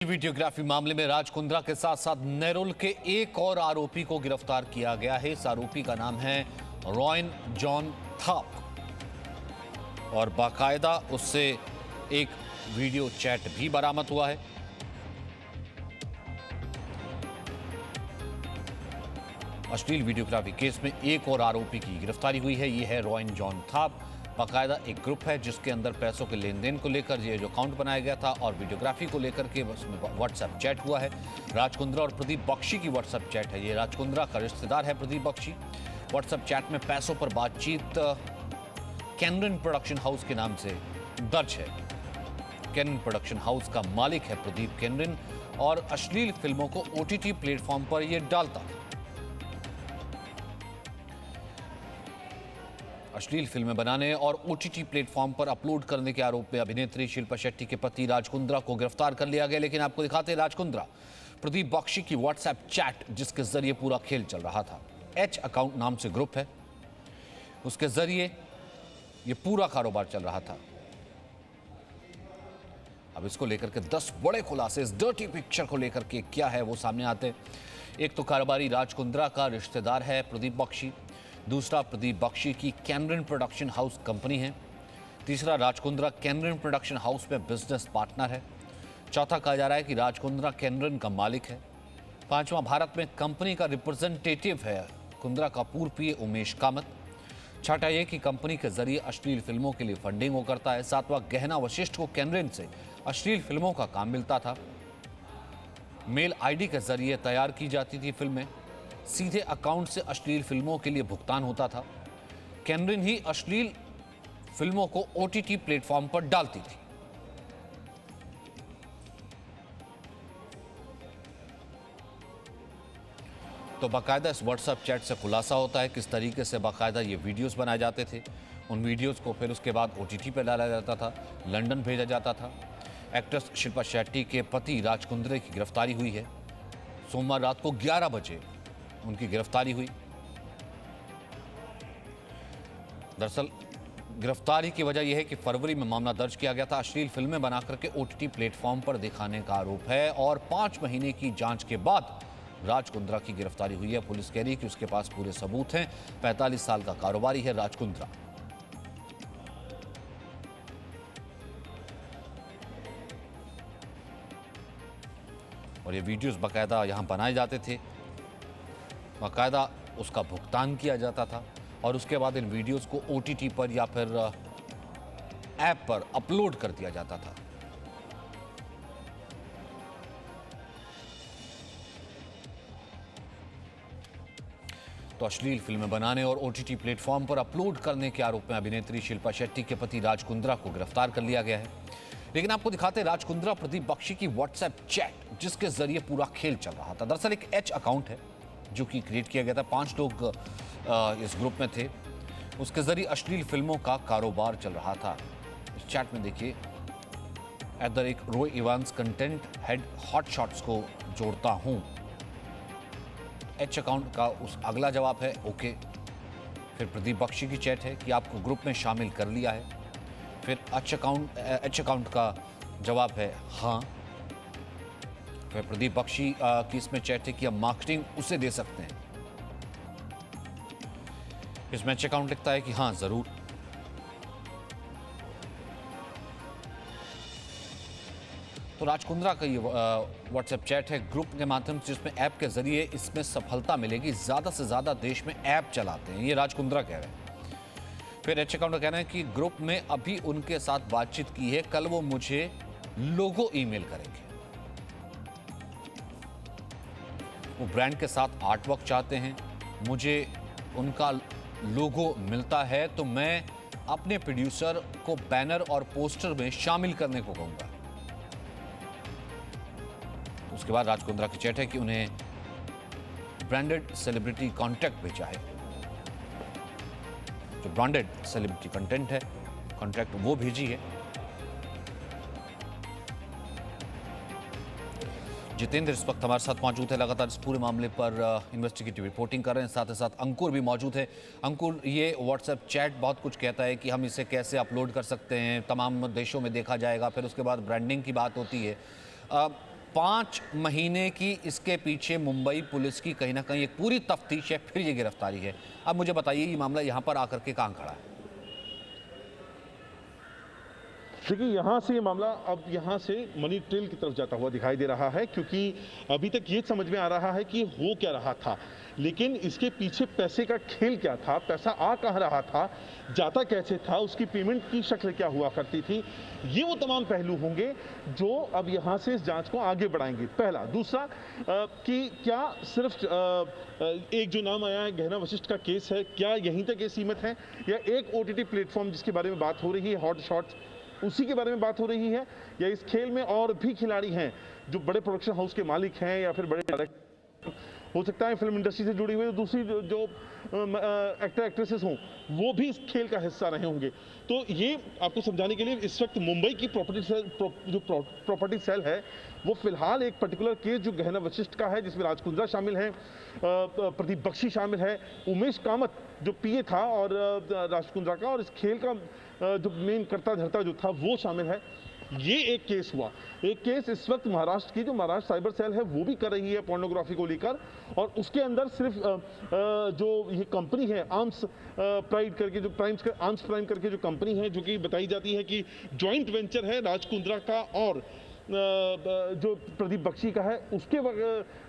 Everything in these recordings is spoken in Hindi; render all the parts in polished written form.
वीडियोग्राफी मामले में राज कुंद्रा के साथ साथ नेरुल के एक और आरोपी को गिरफ्तार किया गया है। इस आरोपी का नाम है रॉयन जॉन थाप और बाकायदा उससे एक वीडियो चैट भी बरामद हुआ है। अश्लील वीडियोग्राफी केस में एक और आरोपी की गिरफ्तारी हुई है। यह है रॉयन जॉन थाप। बाकायदा एक ग्रुप है जिसके अंदर पैसों के लेन देन को लेकर ये जो अकाउंट बनाया गया था और वीडियोग्राफी को लेकर के उसमें व्हाट्सएप चैट हुआ है। राज कुंद्रा और प्रदीप बख्शी की व्हाट्सएप चैट है। ये राज कुंद्रा का रिश्तेदार है प्रदीप बख्शी। व्हाट्सएप चैट में पैसों पर बातचीत कैनन प्रोडक्शन हाउस के नाम से दर्ज है। कैनन प्रोडक्शन हाउस का मालिक है प्रदीप कैनन और अश्लील फिल्मों को ओटीटी प्लेटफॉर्म पर यह डालता था। अश्लील फिल्में बनाने और ओटीटी प्लेटफॉर्म पर अपलोड करने के आरोप में अभिनेत्री शिल्पा शेट्टी के पति राज कुंद्रा को गिरफ्तार कर लिया गया। लेकिन आपको दिखाते हैं राज कुंद्रा प्रदीप बख्शी की व्हाट्सएप चैट जिसके जरिए पूरा खेल चल रहा था। एच अकाउंट नाम से ग्रुप है, उसके जरिए यह पूरा कारोबार चल रहा था। अब इसको लेकर के 10 बड़े खुलासे इस डर्टी पिक्चर को लेकर के क्या है वो सामने आते हैं। एक तो कारोबारी राज कुंद्रा का रिश्तेदार है प्रदीप बख्शी, दूसरा प्रदीप बख्शी की कैनन प्रोडक्शन हाउस कंपनी है, तीसरा Raj Kundra cannon production house में बिजनेस पार्टनर है, चौथा कहा जा रहा है कि राज कुंद्रा कैनन का मालिक है, पांचवा भारत में कंपनी का रिप्रेजेंटेटिव है कुंद्रा का पूर्व पीए उमेश कामत, छठा यह कि कंपनी के जरिए अश्लील फिल्मों के लिए फंडिंग वो करता है, सातवां गहना वशिष्ठ को कैनन से अश्लील फिल्मों का काम मिलता था, मेल आईडी के जरिए तैयार की जाती थी फिल्में, सीधे अकाउंट से अश्लील फिल्मों के लिए भुगतान होता था, कैनन ही अश्लील फिल्मों को ओटीटी प्लेटफॉर्म पर डालती थी। तो बाकायदा इस व्हाट्सएप चैट से खुलासा होता है किस तरीके से बाकायदा ये वीडियोस बनाए जाते थे। उन वीडियोस को फिर उसके बाद ओटीटी पर डाला जाता था, लंदन भेजा जाता था। एक्ट्रेस शिल्पा शेट्टी के पति राज कुंद्रा की गिरफ्तारी हुई है। सोमवार रात को 11 बजे उनकी गिरफ्तारी हुई। दरअसल गिरफ्तारी की वजह यह है कि फरवरी में मामला दर्ज किया गया था। अश्लील फिल्में बनाकर के ओटीटी प्लेटफॉर्म पर दिखाने का आरोप है और 5 महीने की जांच के बाद राज कुंद्रा की गिरफ्तारी हुई है। पुलिस कह रही है कि उसके पास पूरे सबूत हैं। 45 साल का कारोबारी है राज कुंद्रा। और ये वीडियोस बाकायदा यहां बनाए जाते थे, बाकायदा उसका भुगतान किया जाता था और उसके बाद इन वीडियोस को ओटीटी पर या फिर ऐप पर अपलोड कर दिया जाता था। तो अश्लील फिल्में बनाने और ओटीटी प्लेटफॉर्म पर अपलोड करने के आरोप में अभिनेत्री शिल्पा शेट्टी के पति राज कुंद्रा को गिरफ्तार कर लिया गया है। लेकिन आपको दिखाते हैं राज कुंद्रा प्रदीप बख्शी की व्हाट्सएप चैट जिसके जरिए पूरा खेल चल रहा था। दरअसल एक एच अकाउंट है जो कि क्रिएट किया गया था। 5 लोग इस ग्रुप में थे। उसके जरिए अश्लील फिल्मों का कारोबार चल रहा था। इस चैट में देखिए @Roy Evans content head hot shots को जोड़ता हूं। एच अकाउंट का उस अगला जवाब है ओके। फिर प्रदीप बख्शी की चैट है कि आपको ग्रुप में शामिल कर लिया है। फिर एच अकाउंट का जवाब है हाँ। फिर प्रदीप बख्शी की इसमें चैट है कि हम मार्केटिंग उसे दे सकते हैं। इसमें एच अकाउंट लिखता है कि हाँ जरूर। तो राज कुंद्रा का ये व्हाट्सएप चैट है ग्रुप के माध्यम से जिसमें ऐप के जरिए इसमें सफलता मिलेगी। ज्यादा से ज्यादा देश में ऐप चलाते हैं, ये राज कुंद्रा कह रहे हैं। फिर एच अकाउंट का कहना है कि ग्रुप में अभी उनके साथ बातचीत की है, कल वो मुझे लोगो ईमेल करेंगे। वो ब्रांड के साथ आर्टवर्क चाहते हैं, मुझे उनका लोगो मिलता है तो मैं अपने प्रोड्यूसर को बैनर और पोस्टर में शामिल करने को कहूंगा। उसके बाद राज कुंद्रा की चैट है कि उन्हें ब्रांडेड सेलिब्रिटी कॉन्ट्रैक्ट भेजा है। जो ब्रांडेड सेलिब्रिटी कंटेंट है कॉन्ट्रैक्ट वो भेजी है। जितेंद्र इस वक्त हमारे साथ मौजूद है, लगातार इस पूरे मामले पर इन्वेस्टिगेटिव रिपोर्टिंग कर रहे हैं। साथ ही साथ अंकुर भी मौजूद है। अंकुर, ये व्हाट्सएप चैट बहुत कुछ कहता है कि हम इसे कैसे अपलोड कर सकते हैं, तमाम देशों में देखा जाएगा, फिर उसके बाद ब्रांडिंग की बात होती है। 5 महीने की इसके पीछे मुंबई पुलिस की कहीं ना कहीं एक पूरी तफ्तीश है, फिर ये गिरफ्तारी है। अब मुझे बताइए ये मामला यहाँ पर आकर के कहाँ खड़ा है? देखिए, यहाँ से ये मामला अब यहाँ से मनी ट्रेल की तरफ जाता हुआ दिखाई दे रहा है, क्योंकि अभी तक ये समझ में आ रहा है कि हो क्या रहा था, लेकिन इसके पीछे पैसे का खेल क्या था, पैसा आ कहाँ रहा था, जाता कैसे था, उसकी पेमेंट की शक्ल क्या हुआ करती थी। ये वो तमाम पहलू होंगे जो अब यहाँ से इस जांच को आगे बढ़ाएंगे। पहला। दूसरा, कि क्या सिर्फ एक जो नाम आया है गहना वशिष्ठ का केस है, क्या यहीं तक ये सीमित है, या एक OTT प्लेटफॉर्म जिसके बारे में बात हो रही है, हॉट शॉट्स, उसी के बारे में बात हो रही है, या इस खेल में और भी खिलाड़ी हैं जो बड़े प्रोडक्शन हाउस के मालिक हैं या फिर बड़े डायरेक्टर, हो सकता है फिल्म इंडस्ट्री से जुड़ी हुई दूसरी जो एक्टर एक्ट्रेसेस हों, वो भी इस खेल का हिस्सा रहे होंगे। तो ये आपको समझाने के लिए इस वक्त मुंबई की प्रॉपर्टी सेल है, वो फिलहाल एक पर्टिकुलर केस जो गहना वशिष्ठ का है, जिसमें राज कुंद्रा शामिल है, प्रदीप बख्शी शामिल है, उमेश कामत जो PA था और राज कुंद्रा का, और इस खेल का जो मेन करता धरता जो था वो शामिल है। ये एक केस हुआ। एक केस इस वक्त महाराष्ट्र की जो महाराष्ट्र साइबर सेल है वो भी कर रही है पोर्नोग्राफी को लेकर, और उसके अंदर सिर्फ जो ये कंपनी है आर्म्स प्राइड करके, जो आर्म्स प्राइम करके जो कंपनी है, जो कि बताई जाती है कि जॉइंट वेंचर है राज कुंद्रा का और जो प्रदीप बख्शी का है, उसके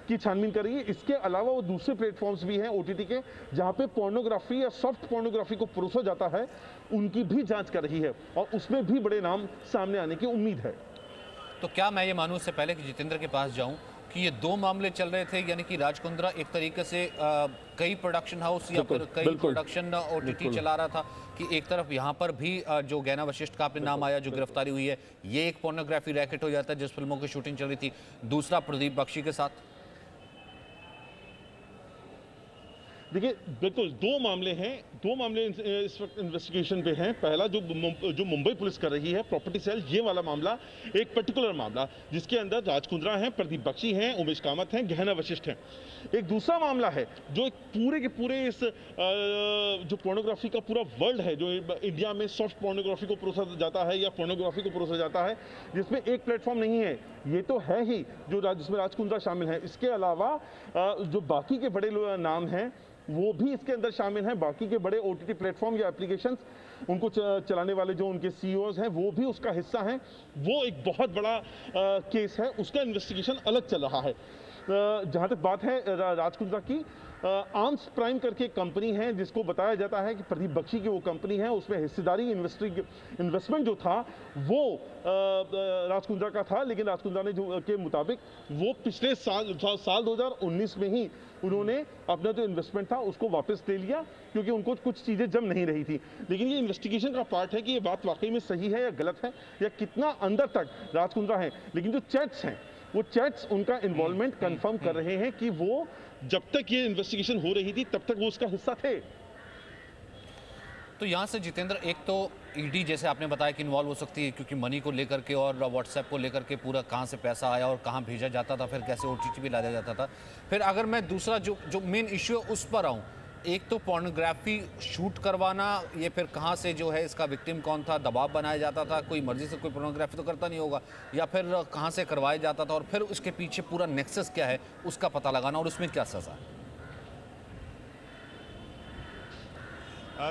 की छानबीन कर रही है। इसके अलावा वो दूसरे प्लेटफॉर्म्स भी हैं OTT के, जहां पे पोर्नोग्राफी या सॉफ्ट पोर्नोग्राफी को परोसा जाता है, उनकी भी जांच कर रही है, और उसमें भी बड़े नाम सामने आने की उम्मीद है। तो क्या मैं ये मानूं इससे पहले कि जितेंद्र के पास जाऊं कि ये 2 मामले चल रहे थे, यानी कि राज कुंद्रा एक तरीके से कई प्रोडक्शन हाउस या फिर कई प्रोडक्शन OTT चला रहा था, कि एक तरफ यहाँ पर भी जो गहना वशिष्ठ का आपने नाम आया, जो गिरफ्तारी हुई है, ये एक पोर्नोग्राफी रैकेट हो जाता है जिस फिल्मों की शूटिंग चल रही थी, दूसरा प्रदीप बख्शी के साथ। देखिए, बिल्कुल 2 मामले हैं, 2 मामले इस वक्त इन्वेस्टिगेशन पे हैं। पहला जो मुंबई पुलिस कर रही है प्रॉपर्टी सेल, ये वाला मामला एक पर्टिकुलर मामला जिसके अंदर राज कुंद्रा हैं, प्रदीप बख्शी हैं, उमेश कामत हैं, गहना वशिष्ठ हैं। एक दूसरा मामला है जो एक पूरे के पूरे इस जो पोर्नोग्राफी का पूरा वर्ल्ड है, जो इंडिया में सॉफ्ट पोर्नोग्राफी को परोसा जाता है या पोर्नोग्राफी को परोसा जाता है, जिसमें एक प्लेटफॉर्म नहीं है, ये तो है ही जिसमें राज कुंद्रा शामिल है। इसके अलावा जो बाकी के बड़े नाम हैं वो भी इसके अंदर शामिल हैं, बाकी के बड़े OTT प्लेटफॉर्म या एप्लीकेशंस, उनको चलाने वाले जो उनके CEOs हैं वो भी उसका हिस्सा हैं। वो एक बहुत बड़ा केस है, उसका इन्वेस्टिगेशन अलग चल रहा है। जहाँ तक बात है राज कुंद्रा की, आर्म्स प्राइम करके एक कंपनी है जिसको बताया जाता है कि प्रदीप बख्शी की वो कंपनी है, उसमें हिस्सेदारी इन्वेस्टमेंट जो था वो राज कुंद्रा का था, लेकिन राज कुंद्रा ने के मुताबिक वो पिछले साल 2019 में ही उन्होंने अपना जो इन्वेस्टमेंट था उसको वापस ले लिया, क्योंकि उनको कुछ चीज़ें जम नहीं रही थी। लेकिन ये इन्वेस्टिगेशन का पार्ट है कि ये बात वाकई में सही है या गलत है, या कितना अंदर तक राज कुंद्रा है। लेकिन जो चैट्स हैं, वो चैट्स उनका इन्वॉल्वमेंट कंफर्म कर रहे हैं कि वो जब तक ये इन्वेस्टिगेशन हो रही थी तब तक वो उसका हिस्सा थे। तो यहाँ से जितेंद्र, एक तो ED जैसे आपने बताया कि इन्वॉल्व हो सकती है, क्योंकि मनी को लेकर के और व्हाट्सएप को लेकर के पूरा कहाँ से पैसा आया और कहाँ भेजा जाता था, फिर कैसे OTT भी लाया जाता था। फिर अगर मैं दूसरा जो मेन इश्यू है उस पर आऊँ, एक तो पोर्नोग्राफी शूट करवाना, ये फिर कहाँ से जो है इसका विक्टिम कौन था, दबाव बनाया जाता था, कोई मर्जी से कोई पोर्नोग्राफी तो करता नहीं होगा, या फिर कहाँ से करवाया जाता था, और फिर उसके पीछे पूरा नेक्सस क्या है उसका पता लगाना, और उसमें क्या सजा है।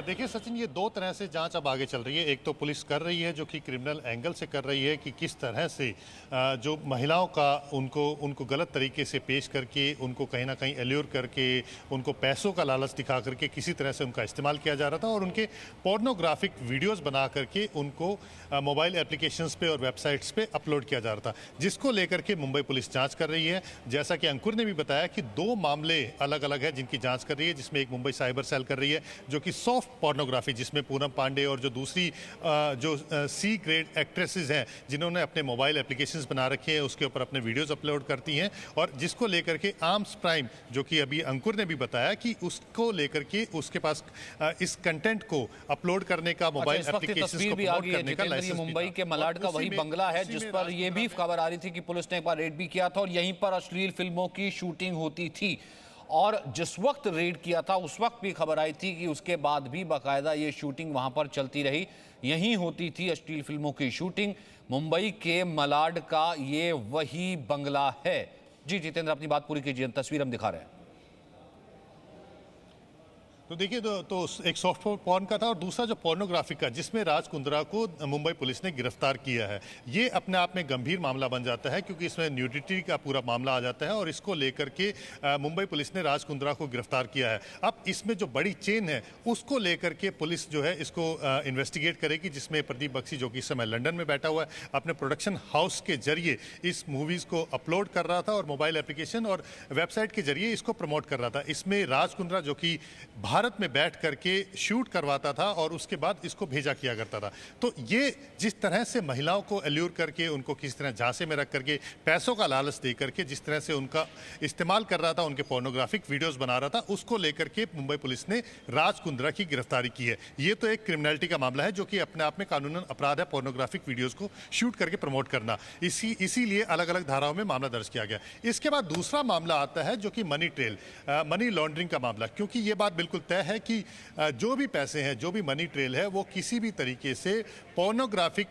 देखिए सचिन, ये 2 तरह से जांच अब आगे चल रही है। एक तो पुलिस कर रही है जो कि क्रिमिनल एंगल से कर रही है कि किस तरह से जो महिलाओं का उनको गलत तरीके से पेश करके, उनको कहीं ना कहीं एल्योर करके, उनको पैसों का लालच दिखा करके किसी तरह से उनका इस्तेमाल किया जा रहा था, और उनके पोर्नोग्राफिक वीडियोस बना करके उनको मोबाइल एप्लीकेशंस पे और वेबसाइट्स पे अपलोड किया जा रहा था, जिसको लेकर के मुंबई पुलिस जाँच कर रही है। जैसा कि अंकुर ने भी बताया कि 2 मामले अलग अलग है जिनकी जाँच कर रही है, जिसमें एक मुंबई साइबर सेल कर रही है जो कि पोर्नोग्राफी, जिसमें पूनम पांडे और जो दूसरी जो C ग्रेड एक्ट्रेसेस हैं जिन्होंने अपने मोबाइल एप्लीकेशंस बना रखे हैं, उसके ऊपर अपने वीडियोस अपलोड करती हैं, और जिसको लेकर के आर्म्स प्राइम, जो कि अभी अंकुर ने भी बताया कि उसको लेकर के उसके पास इस कंटेंट को अपलोड करने का, मोबाइल एप्लीकेशंस को प्रमोट करने का लाइसेंस। मुंबई के मलाड का वही बंगला है जिस पर यह भी खबर आ रही थी कि पुलिस ने एक बार रेड भी किया था और यहीं पर अश्लील फिल्मों की शूटिंग होती थी, और जिस वक्त रेड किया था उस वक्त भी खबर आई थी कि उसके बाद भी बाकायदा ये शूटिंग वहां पर चलती रही। यहीं होती थी अश्लील फिल्मों की शूटिंग। मुंबई के मलाड का ये वही बंगला है। जी जितेंद्र, अपनी बात पूरी कीजिए, तस्वीर हम दिखा रहे हैं। तो देखिए, तो एक सॉफ्ट पॉर्न का था और दूसरा जो पोर्नोग्राफी का, जिसमें राज कुंद्रा को मुंबई पुलिस ने गिरफ्तार किया है। ये अपने आप में गंभीर मामला बन जाता है क्योंकि इसमें न्यूडिटी का पूरा मामला आ जाता है और इसको लेकर के मुंबई पुलिस ने राज कुंद्रा को गिरफ्तार किया है। अब इसमें जो बड़ी चेन है उसको लेकर के पुलिस जो है इसको इन्वेस्टिगेट करेगी, जिसमें प्रदीप बख्शी, जो कि इस समय लंदन में बैठा हुआ है, अपने प्रोडक्शन हाउस के जरिए इस मूवीज़ को अपलोड कर रहा था और मोबाइल एप्लीकेशन और वेबसाइट के जरिए इसको प्रमोट कर रहा था। इसमें राज कुंद्रा, जो कि भारत में बैठ करके शूट करवाता था और उसके बाद इसको भेजा किया करता था। तो ये जिस तरह से महिलाओं को एल्यूर करके उनको किस तरह झांसे में रख करके पैसों का लालच दे करके जिस तरह से उनका इस्तेमाल कर रहा था, उनके पोर्नोग्राफिक वीडियोस बना रहा था, उसको लेकर के मुंबई पुलिस ने राज कुंद्रा की गिरफ्तारी की है। ये तो एक क्रिमिनलिटी का मामला है जो कि अपने आप में कानूनन अपराध है, पोर्नोग्राफिक वीडियोस को शूट करके प्रमोट करना। इसीलिए अलग अलग धाराओं में मामला दर्ज किया गया। इसके बाद दूसरा मामला आता है जो कि मनी ट्रेल, मनी लॉन्ड्रिंग का मामला, क्योंकि ये बात बिल्कुल तय है कि जो भी पैसे हैं, जो भी मनी ट्रेल है, वो किसी भी तरीके से पोर्नोग्राफिक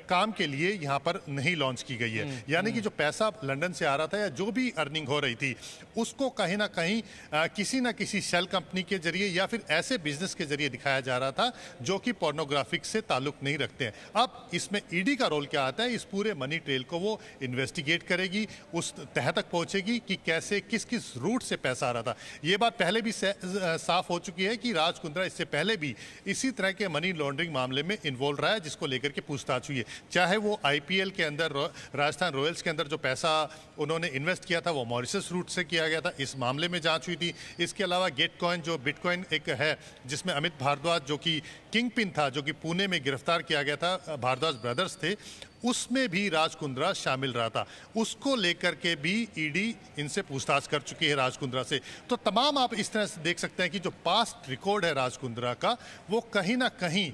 काम के लिए यहाँ पर नहीं लॉन्च की गई है। यानी कि जो पैसा लंदन से आ रहा था या जो भी अर्निंग हो रही थी, उसको कहीं ना कहीं किसी ना किसी शेल कंपनी के जरिए या फिर ऐसे बिजनेस के जरिए दिखाया जा रहा था जो कि पोर्नोग्राफिक से ताल्लुक नहीं रखते हैं। अब इसमें ईडी का रोल क्या आता है? इस पूरे मनी ट्रेल को वो इन्वेस्टिगेट करेगी, उस तह तक पहुंचेगी कि कैसे किस किस रूट से पैसा आ रहा था। ये बात पहले भी साफ हो चुकी है कि राज कुंद्रा इससे पहले भी इसी तरह के मनी लॉन्ड्रिंग मामले में इन्वॉल्व रहा है, जिसको लेकर के पूछताछ हुई है। चाहे वो आईपीएल के अंदर, राजस्थान रॉयल्स के अंदर जो पैसा उन्होंने इन्वेस्ट किया था वो मॉरिशस रूट से किया गया था, इस मामले में जांच हुई थी। इसके अलावा गेटकॉइन, जो बिटकॉइन एक है जिसमें अमित भारद्वाज, जो कि किंग पिन था, जो कि पुणे में गिरफ्तार किया गया था, भारद्वाज ब्रदर्स थे, उसमें भी राज कुंद्रा शामिल रहा था। उसको लेकर के भी ईडी इनसे पूछताछ कर चुकी है राज कुंद्रा से। तो तमाम आप इस तरह से देख सकते हैं कि जो पास्ट रिकॉर्ड है राज कुंद्रा का, वो कहीं ना कहीं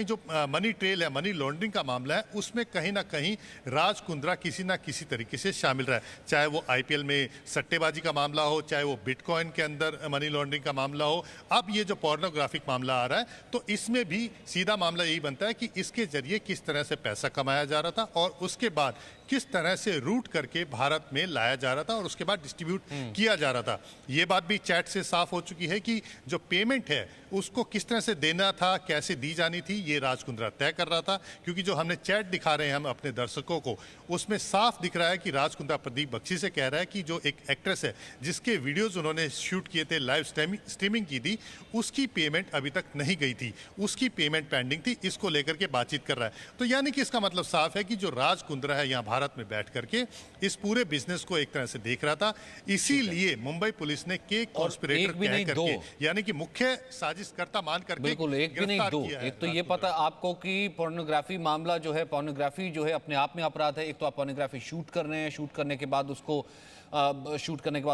जो मनी ट्रेल है, मनी लॉन्ड्रिंग का मामला है, उसमें कहीं ना कहीं राज कुंद्रा किसी ना किसी तरीके से शामिल रहा है। चाहे वो आईपीएल में सट्टेबाजी का मामला हो, चाहे वो बिटकॉइन के अंदर मनी लॉन्ड्रिंग का मामला हो, अब ये जो पोर्नोग्राफिक मामला आ रहा है, तो इसमें भी सीधा मामला यही बनता है कि इसके जरिए किस तरह से पैसा कमाया जा रहा था और उसके बाद किस तरह से रूट करके भारत में लाया जा रहा था और उसके बाद डिस्ट्रीब्यूट किया जा रहा था। ये बात भी चैट से साफ हो चुकी है कि जो पेमेंट है उसको किस तरह से देना था, कैसे दी जानी थी, ये राज कुंद्रा तय कर रहा था। क्योंकि जो हमने चैट दिखा रहे हैं हम अपने दर्शकों को, उसमें साफ दिख रहा है कि राज कुंद्रा प्रदीप बख्शी से कह रहा है कि जो एक एक्ट्रेस है जिसके वीडियोज उन्होंने शूट किए थे, लाइव स्ट्रीमिंग की थी, उसकी पेमेंट अभी तक नहीं गई थी, उसकी पेमेंट पेंडिंग थी। इसको लेकर के बातचीत कर रहा है। तो यानी कि इसका मतलब साफ है कि जो राज कुंद्रा है यहाँ भारत में बैठ करके इस पूरे बिजनेस को एक तरह से देख रहा था। इसीलिए मुंबई पुलिस ने के कॉन्स्पिरेटर कह करके, यानी कि मुख्य साजिशकर्ता मान करके, बिल्कुल एक भी नहीं दो। एक तो ये पता आपको कि पोर्नोग्राफी मामला जो है, पोर्नोग्राफी जो है अपने आप में अपराध है। एक तो आप पोर्नोग्राफी शूट कर रहे हैं, शूट करने के बाद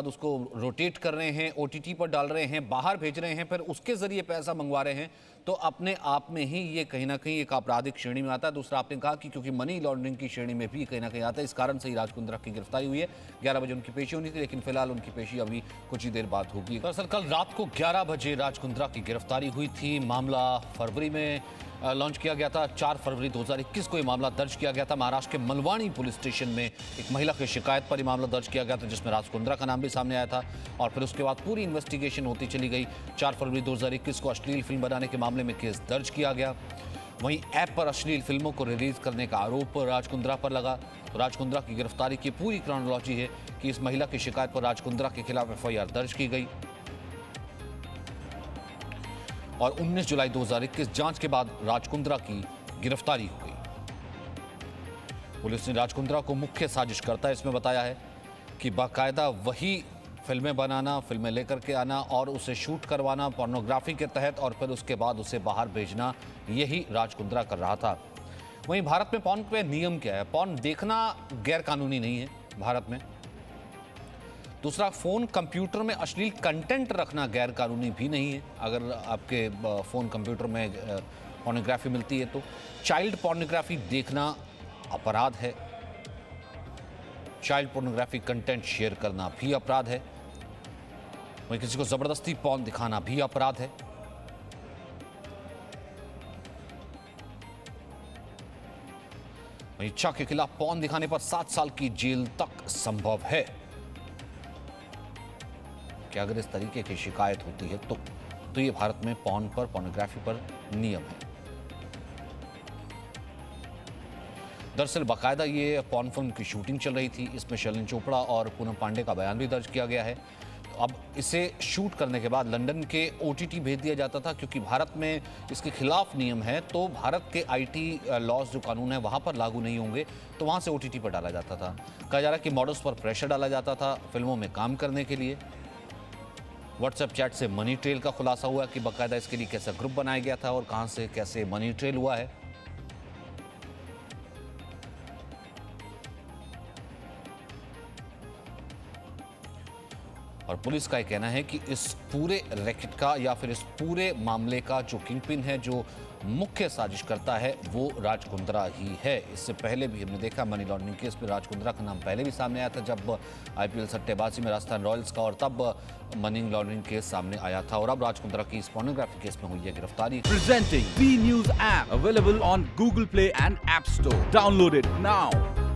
उसको रोटेट कर रहे हैं, ओटीटी पर डाल रहे हैं, बाहर भेज रहे हैं, फिर उसके जरिए पैसा मंगवा रहे हैं, तो अपने आप में ही ये कहीं ना कहीं एक आपराधिक श्रेणी में आता है। दूसरा आपने कहा कि क्योंकि मनी लॉन्ड्रिंग की श्रेणी में भी कहीं ना कहीं आता है, इस कारण से ही राज कुंद्रा की गिरफ्तारी हुई है। 11 बजे उनकी पेशी होनी थी, लेकिन फिलहाल उनकी पेशी अभी कुछ ही देर बाद होगी। दरअसल कल रात को 11 बजे राज कुंद्रा की गिरफ्तारी हुई थी। मामला फरवरी में लॉन्च किया गया था। 4 फरवरी 2021 को ये मामला दर्ज किया गया था। महाराष्ट्र के मलवानी पुलिस स्टेशन में एक महिला की शिकायत पर ये मामला दर्ज किया गया था, जिसमें राज कुंद्रा का नाम भी सामने आया था और फिर उसके बाद पूरी इन्वेस्टिगेशन होती चली गई। 4 फरवरी 2021 को अश्लील फिल्म बनाने के मामले में केस दर्ज किया गया। वहीं ऐप पर अश्लील फिल्मों को रिलीज करने का आरोप राज कुंद्रा पर लगा। तो राज कुंद्रा की गिरफ्तारी की पूरी क्रोनोलॉजी है कि इस महिला की शिकायत पर राज कुंद्रा के खिलाफ एफआईआर दर्ज की गई और 19 जुलाई 2021 जांच के बाद राज कुंद्रा की गिरफ्तारी हो गई। पुलिस ने राज कुंद्रा को मुख्य साजिशकर्ता इसमें बताया है कि बाकायदा वही फिल्में बनाना, फिल्में लेकर के आना और उसे शूट करवाना पोर्नोग्राफी के तहत और फिर उसके बाद उसे बाहर भेजना, यही राज कुंद्रा कर रहा था। वहीं भारत में पॉर्न पे नियम क्या है? पॉर्न देखना गैर कानूनी नहीं है भारत में। दूसरा, फोन कंप्यूटर में अश्लील कंटेंट रखना गैर कानूनी भी नहीं है। अगर आपके फोन कंप्यूटर में पोर्नोग्राफी मिलती है तो चाइल्ड पोर्नोग्राफी देखना अपराध है। चाइल्ड पोर्नोग्राफी कंटेंट शेयर करना भी अपराध है। वहीं किसी को जबरदस्ती पॉर्न दिखाना भी अपराध है। इच्छा के खिलाफ पॉर्न दिखाने पर 7 साल की जेल तक संभव है। कि अगर इस तरीके की शिकायत होती है तो ये भारत में पॉर्न पर, पोर्नोग्राफी पर नियम है। दरअसल बाकायदा ये पॉर्न फिल्म की शूटिंग चल रही थी। इसमें शर्लिन चोपड़ा और पूनम पांडे का बयान भी दर्ज किया गया है। अब इसे शूट करने के बाद लंदन के OTT भेज दिया जाता था, क्योंकि भारत में इसके खिलाफ नियम है, तो भारत के IT लॉज जो कानून है वहाँ पर लागू नहीं होंगे, तो वहाँ से OTT पर डाला जाता था। कहा जा रहा है कि मॉडल्स पर प्रेशर डाला जाता था फिल्मों में काम करने के लिए। व्हाट्सएप चैट से मनी ट्रेल का खुलासा हुआ कि बाकायदा इसके लिए कैसा ग्रुप बनाया गया था और कहाँ से कैसे मनी ट्रेल हुआ है। और पुलिस का यह कहना है कि इस पूरे रैकेट का या फिर इस पूरे मामले का जो किंगपिन है, जो मुख्य साजिश करता है, वो राज कुंद्रा ही है। इससे पहले भी हमने देखा मनी लॉन्ड्रिंग केस में राज कुंद्रा का नाम पहले भी सामने आया था, जब IPL सट्टेबाजी में राजस्थान रॉयल्स का, और तब मनी लॉन्ड्रिंग केस सामने आया था। और अब राज कुंद्रा की इस पोर्नोग्राफी केस में हुई है गिरफ्तारी। Presenting B News app available on Google Play and App Store. Download it now.